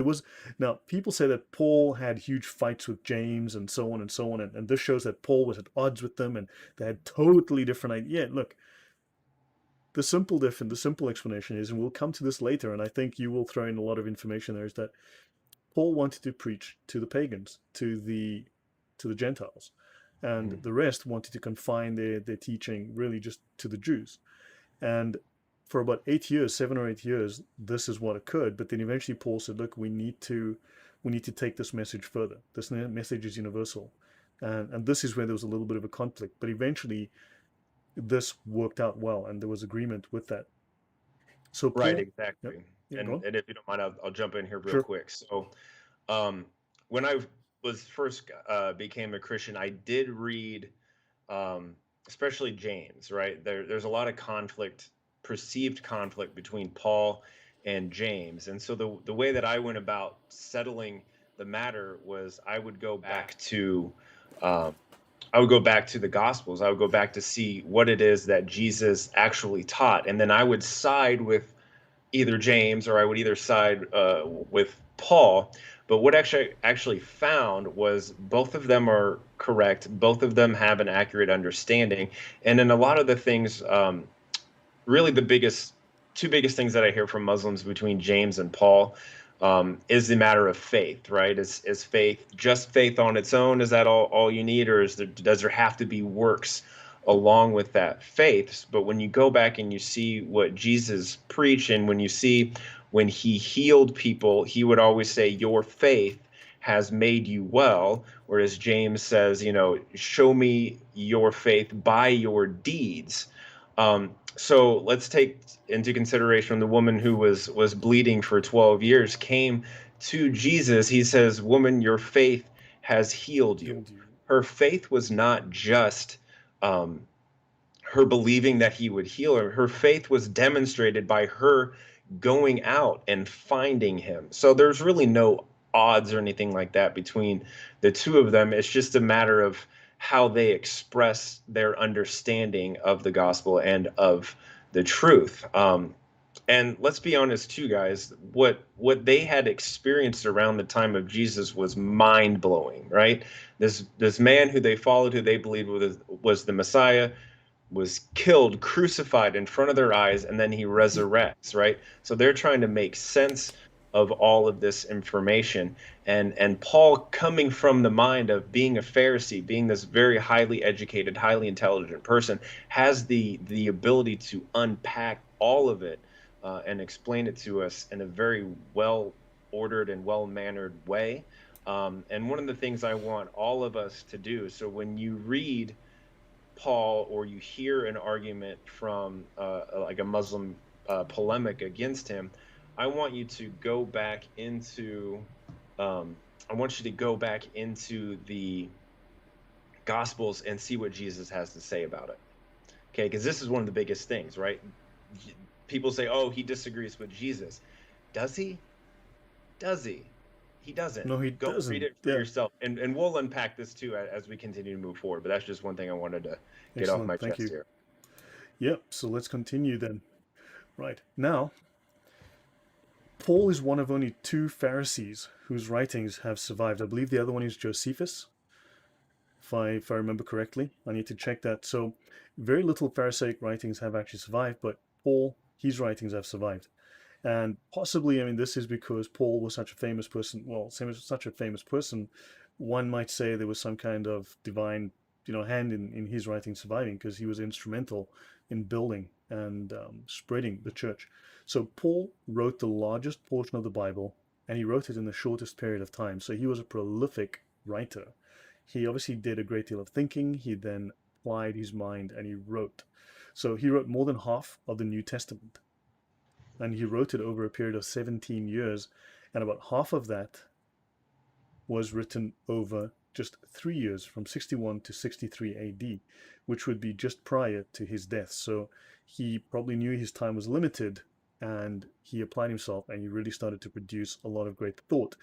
was, now people say that Paul had huge fights with James and so on and so on, and this shows that Paul was at odds with them and they had totally different ideas. Yeah, look, the simple explanation is, and we'll come to this later, and I think you will throw in a lot of information there, is that Paul wanted to preach to the pagans, to the Gentiles, and Mhm. the rest wanted to confine their teaching really just to the Jews. And for about 8 years, 7 or 8 years, this is what occurred. But then eventually Paul said, look, we need to take this message further. This message is universal. And this is where there was a little bit of a conflict. But eventually this worked out well and there was agreement with that. So Right, Paul, yep, exactly. yeah, go And on. if you don't mind, I'll jump in here real Sure. quick. So, um, when I was first became a Christian, I did read, um, especially James. Right there's a lot of conflict, perceived conflict between Paul and James, and so the way that I went about settling the matter was um, I would go back to the Gospels. I would go back to see what it is that Jesus actually taught, and then I would side with either James or I would either side with Paul. But what actually found was both of them are correct. Both of them have an accurate understanding, and in a lot of the things, really the biggest two biggest things that I hear from Muslims between James and Paul, is the matter of faith. Right? Is faith just faith on its own? Is that all you need, or does there have to be works along with that faith? But when you go back and you see what Jesus preached, and when he healed people, he would always say, "Your faith has made you well." Whereas James says, "Show me your faith by your deeds." So let's take into consideration the woman who was bleeding for 12 years came to Jesus. He says, "Woman, your faith has healed you." Healed you. Her faith was not just um, her believing that he would heal her. Her faith was demonstrated by her going out and finding him. So there's really no odds or anything like that between the two of them. It's just a matter of how they express their understanding of the gospel and of the truth. And let's be honest too, guys, what they had experienced around the time of Jesus was mind blowing, right? This man who they followed, who they believed was the Messiah, was killed, crucified in front of their eyes, and then he resurrects, right? So they're trying to make sense of all of this information. And Paul, coming from the mind of being a Pharisee, being this very highly educated, highly intelligent person, has the ability to unpack all of it, and explain it to us in a very well ordered and well mannered way. And one of the things I want all of us to do, so when you read Paul, or you hear an argument from like a Muslim polemic against him, I want you to go back into um, I want you to go back into the Gospels and see what Jesus has to say about it. Okay, because this is one of the biggest things, right? People say, "Oh, he disagrees with Jesus." Does he? Does he? He doesn't. No, he Go read doesn't. it for Yeah. yourself, and we'll unpack this too as we continue to move forward. But that's just one thing I wanted to get off Excellent. my Thank chest you. here. Yep. So let's continue then. Right. Now, Paul is one of only two Pharisees whose writings have survived. I believe the other one is Josephus, if I remember correctly. I need to check that. So very little Pharisaic writings have actually survived, but Paul, his writings have survived. And possibly, I mean, this is because Paul was such a famous person. Well, such a famous person, one might say there was some kind of divine, hand in his writing surviving because he was instrumental in building and spreading the church. So Paul wrote the largest portion of the Bible, and he wrote it in the shortest period of time. So he was a prolific writer. He obviously did a great deal of thinking. He then applied his mind and he wrote. So he wrote more than half of the New Testament, and he wrote it over a period of 17 years, and about half of that was written over just 3 years, from 61 to 63 AD, which would be just prior to his death. So he probably knew his time was limited, and he applied himself and he really started to produce a lot of great thought.